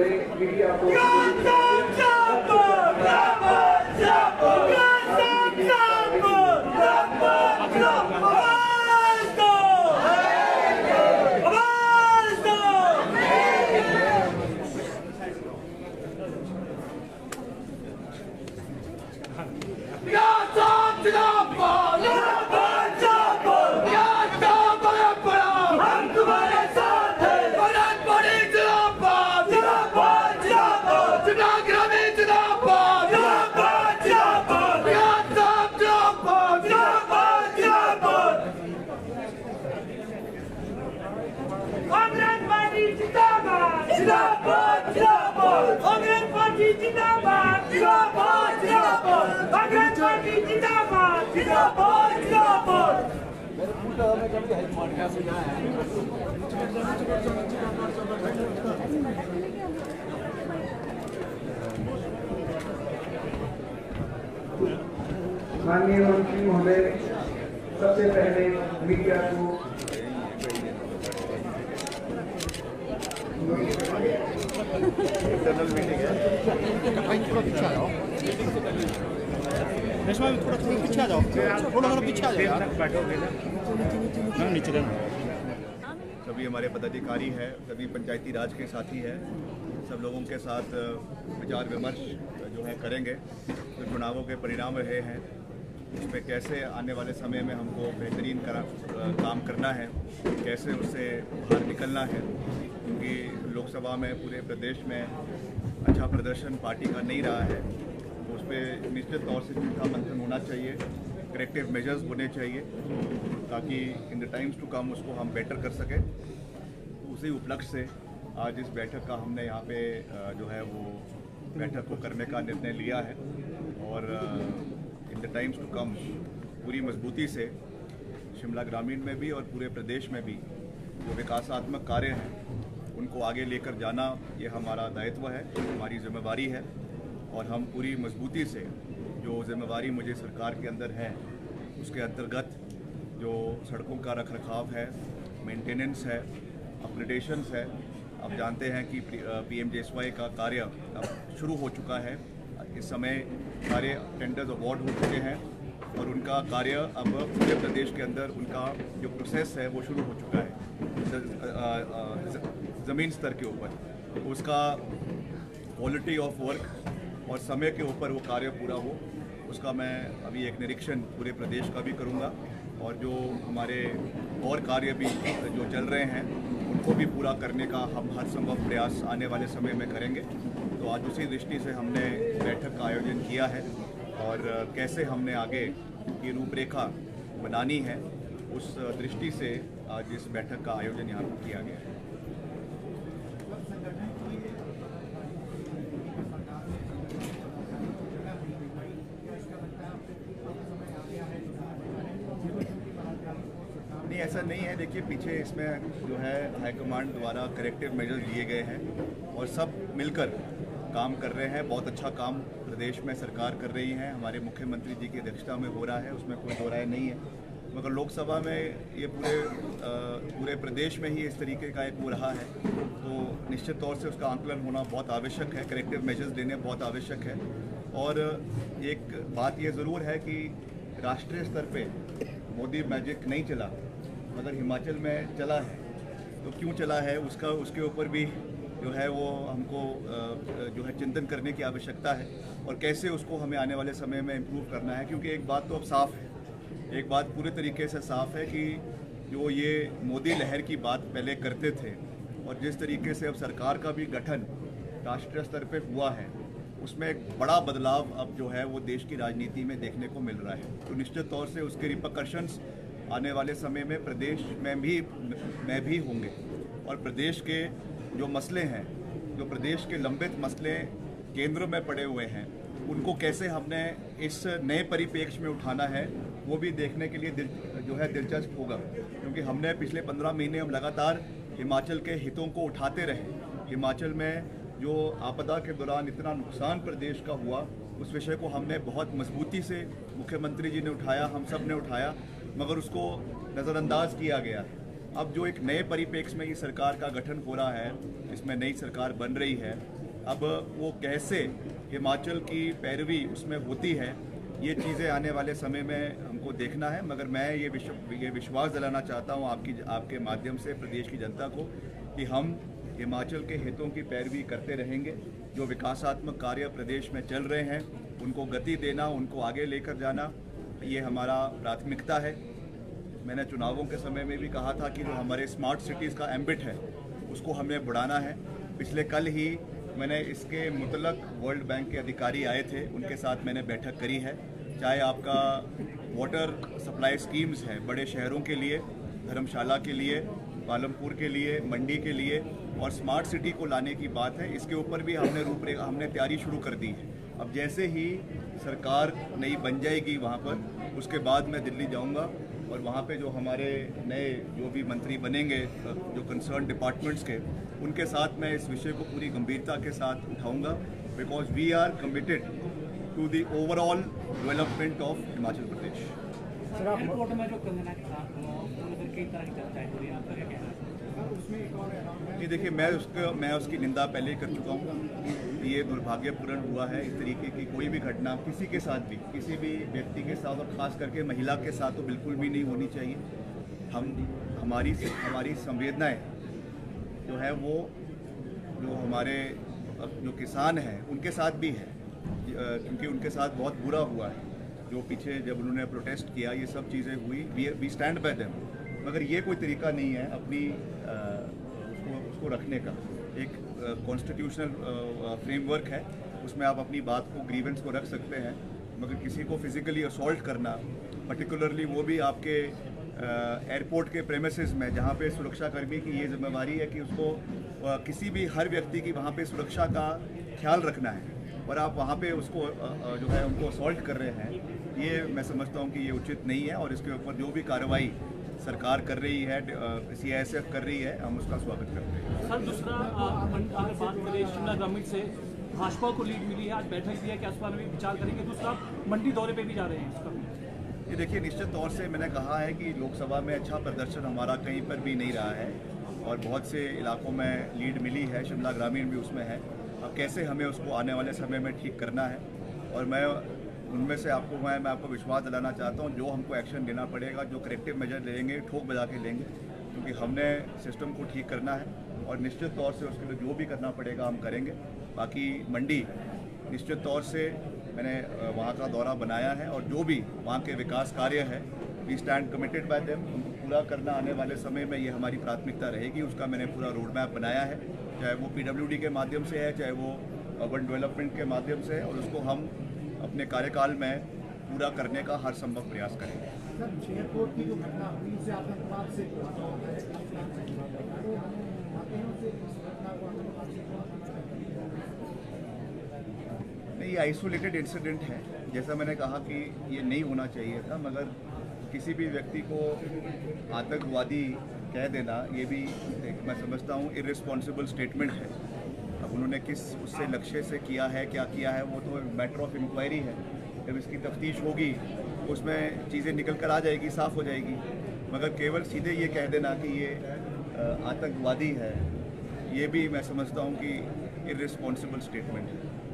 Media को माननीय मंत्री महोदय, सबसे पहले मीडिया को इंटरनल मीटिंग है। थोड़ा पीछे आ जाओ, रेशमा थोड़ा पीछे आ जाओ, थोड़ा पीछे आ जाओ, नीचे रहना। सभी हमारे पदाधिकारी हैं, सभी पंचायती राज के साथी हैं, सब लोगों के साथ विचार विमर्श जो है करेंगे। तो चुनावों के परिणाम रहे हैं, उसमें कैसे आने वाले समय में हमको बेहतरीन काम करना है, कैसे उससे बाहर निकलना है, क्योंकि लोकसभा में पूरे प्रदेश में अच्छा प्रदर्शन पार्टी का नहीं रहा है। उस पर निश्चित तौर से चिंता मंथन होना चाहिए, करेक्टिव मेजर्स होने चाहिए, ताकि in the times to come उसको हम बेटर कर सकें। उसी उपलक्ष्य से आज इस बैठक का हमने यहाँ पे जो है वो बैठक को करने का निर्णय लिया है और in the times to come पूरी मजबूती से शिमला ग्रामीण में भी और पूरे प्रदेश में भी जो विकासात्मक कार्य हैं उनको आगे लेकर जाना ये हमारा दायित्व है, हमारी जिम्मेवारी है और हम पूरी मजबूती से जो जिम्मेवारी मुझे सरकार के अंदर है उसके अंतर्गत जो सड़कों का रखरखाव है, मेंटेनेंस है, अपग्रेडेशंस है। आप जानते हैं कि PMJSY का कार्य अब शुरू हो चुका है। इस समय सारे टेंडर्स अवार्ड हो चुके हैं और उनका कार्य अब पूरे प्रदेश के अंदर उनका जो प्रोसेस है वो शुरू हो चुका है ज़मीन स्तर के ऊपर। उसका क्वालिटी ऑफ वर्क और समय के ऊपर वो कार्य पूरा हो, उसका मैं अभी एक निरीक्षण पूरे प्रदेश का भी करूँगा और जो हमारे और कार्य भी जो चल रहे हैं उनको भी पूरा करने का हम हर संभव प्रयास आने वाले समय में करेंगे। तो आज उसी दृष्टि से हमने बैठक का आयोजन किया है और कैसे हमने आगे की रूपरेखा बनानी है उस दृष्टि से आज इस बैठक का आयोजन यहाँ पर किया गया है। नहीं, ऐसा नहीं है। देखिए, पीछे इसमें जो है हाईकमांड द्वारा करेक्टिव मेजर्स लिए गए हैं और सब मिलकर काम कर रहे हैं। बहुत अच्छा काम प्रदेश में सरकार कर रही है, हमारे मुख्यमंत्री जी की अध्यक्षता में हो रहा है, उसमें कोई दो राय नहीं है। मगर लोकसभा में ये पूरे प्रदेश में ही इस तरीके का एक हो रहा है, तो निश्चित तौर से उसका आंकलन होना बहुत आवश्यक है, करेक्टिव मेजर्स लेने बहुत आवश्यक है। और एक बात ये ज़रूर है कि राष्ट्रीय स्तर पे मोदी मैजिक नहीं चला, मगर हिमाचल में चला है। तो क्यों चला है उसके ऊपर भी जो है वो हमको जो है चिंतन करने की आवश्यकता है और कैसे उसको हमें आने वाले समय में इम्प्रूव करना है। क्योंकि एक बात तो अब साफ़ है, एक बात पूरे तरीके से साफ़ है कि जो ये मोदी लहर की बात पहले करते थे और जिस तरीके से अब सरकार का भी गठन राष्ट्रीय स्तर पे हुआ है, उसमें एक बड़ा बदलाव अब जो है वो देश की राजनीति में देखने को मिल रहा है। तो निश्चित तौर से उसके रिपरकशंस आने वाले समय में प्रदेश में भी होंगे और प्रदेश के जो मसले हैं, जो प्रदेश के लंबित मसले केंद्र में पड़े हुए हैं, उनको कैसे हमने इस नए परिप्रेक्ष्य में उठाना है वो भी देखने के लिए जो है दिलचस्प होगा। क्योंकि हमने पिछले 15 महीने हम लगातार हिमाचल के हितों को उठाते रहे। हिमाचल में जो आपदा के दौरान इतना नुकसान प्रदेश का हुआ, उस विषय को हमने बहुत मजबूती से मुख्यमंत्री जी ने उठाया, हम सब ने उठाया, मगर उसको नज़रअंदाज किया गया। अब जो एक नए परिप्रेक्ष्य में ये सरकार का गठन हो रहा है, इसमें नई सरकार बन रही है अब वो कैसे हिमाचल की पैरवी उसमें होती है, ये चीज़ें आने वाले समय में हमको देखना है। मगर मैं ये विश्वास दिलाना चाहता हूँ आपके माध्यम से प्रदेश की जनता को कि हम हिमाचल के हितों की पैरवी करते रहेंगे। जो विकासात्मक कार्य प्रदेश में चल रहे हैं उनको गति देना, उनको आगे लेकर जाना, ये हमारा प्राथमिकता है। मैंने चुनावों के समय में भी कहा था कि जो हमारे स्मार्ट सिटीज़ का एम्बिट है उसको हमें बढ़ाना है। पिछले कल ही मैंने इसके मुतलक वर्ल्ड बैंक के अधिकारी आए थे, उनके साथ मैंने बैठक करी है। चाहे आपका वाटर सप्लाई स्कीम्स हैं बड़े शहरों के लिए, धर्मशाला के लिए, पालमपुर के लिए, मंडी के लिए, और स्मार्ट सिटी को लाने की बात है, इसके ऊपर भी हमने तैयारी शुरू कर दी है। अब जैसे ही सरकार नई बन जाएगी वहाँ पर, उसके बाद मैं दिल्ली जाऊँगा और वहाँ पे जो हमारे नए जो भी मंत्री बनेंगे जो कंसर्न डिपार्टमेंट्स के, उनके साथ मैं इस विषय को पूरी गंभीरता के साथ उठाऊँगा, because we are committed to the overall development of Himachal Pradesh. Airport में जो कंगना के साथ कई तरह की चर्चाएं हो रही है, आपका क्या कहना है? नहीं देखिए, मैं उसकी निंदा पहले ही कर चुका हूँ। ये दुर्भाग्यपूर्ण हुआ है। इस तरीके की कोई भी घटना किसी के साथ भी, किसी भी व्यक्ति के साथ, और ख़ास करके महिला के साथ तो बिल्कुल भी नहीं होनी चाहिए। हमारी संवेदनाएं जो है वो जो हमारे जो किसान हैं उनके साथ भी है, क्योंकि उनके साथ बहुत बुरा हुआ है। जो पीछे जब उन्होंने प्रोटेस्ट किया, ये सब चीज़ें हुई, वी स्टैंड बाय देम। मगर ये कोई तरीका नहीं है अपनी उसको रखने का। एक कॉन्स्टिट्यूशनल फ्रेमवर्क है, उसमें आप अपनी बात को, ग्रीवेंस को रख सकते हैं, मगर किसी को फिजिकली असॉल्ट करना, पर्टिकुलरली वो भी आपके एयरपोर्ट के प्रेमिसेस में, जहाँ पे सुरक्षाकर्मी की ये जिम्मेवारी है कि उसको किसी भी हर व्यक्ति की वहाँ पे सुरक्षा का ख्याल रखना है, और आप वहाँ पे उसको जो है उनको असॉल्ट कर रहे हैं, ये मैं समझता हूँ कि ये उचित नहीं है। और इसके ऊपर जो भी कार्रवाई सरकार कर रही है, CISF कर रही है, हम उसका स्वागत करते हैं। सर, दूसरा अगर बात करें, शिमला ग्रामीण से भाजपा को लीड मिली है, आज बैठक भी है, क्या इस पर भी विचार करेंगे? दूसरा, मंडी दौरे पे भी जा रहे हैं इसका। ये देखिए, निश्चित तौर से मैंने कहा है कि लोकसभा में अच्छा प्रदर्शन हमारा कहीं पर भी नहीं रहा है, और बहुत से इलाकों में लीड मिली है, शिमला ग्रामीण भी उसमें है। अब कैसे हमें उसको आने वाले समय में ठीक करना है, और मैं उनमें से मैं आपको विश्वास दिलाना चाहता हूँ, जो हमको एक्शन लेना पड़ेगा, जो करेक्टिव मेजर लेंगे, ठोक बजा के लेंगे, क्योंकि हमने सिस्टम को ठीक करना है, और निश्चित तौर से उसके लिए जो भी करना पड़ेगा हम करेंगे। बाकी मंडी निश्चित तौर से मैंने वहाँ का दौरा बनाया है, और जो भी वहाँ के विकास कार्य है, we stand committed by them, उनको पूरा करना आने वाले समय में ये हमारी प्राथमिकता रहेगी। उसका मैंने पूरा रोड मैप बनाया है, चाहे वो PWD के माध्यम से है, चाहे वो अर्बन डेवलपमेंट के माध्यम से है, और उसको हम अपने कार्यकाल में पूरा करने का हर संभव प्रयास करेंगे। सर, एयरपोर्ट की जो घटना हुई से आतंकवाद से नहीं, ये आइसोलेटेड इंसिडेंट है। जैसा मैंने कहा कि ये नहीं होना चाहिए था, मगर किसी भी व्यक्ति को आतंकवादी कह देना, ये भी मैं समझता हूँ इररिस्पॉन्सिबल स्टेटमेंट है। अब उन्होंने किस उससे लक्ष्य से किया है, क्या किया है, वो तो मैटर ऑफ इंक्वायरी है। जब इसकी तफ्तीश होगी उसमें चीज़ें निकल कर आ जाएगी, साफ़ हो जाएगी। मगर केवल सीधे ये कह देना कि ये आतंकवादी है, ये भी मैं समझता हूँ कि इररिस्पॉन्सिबल स्टेटमेंट है।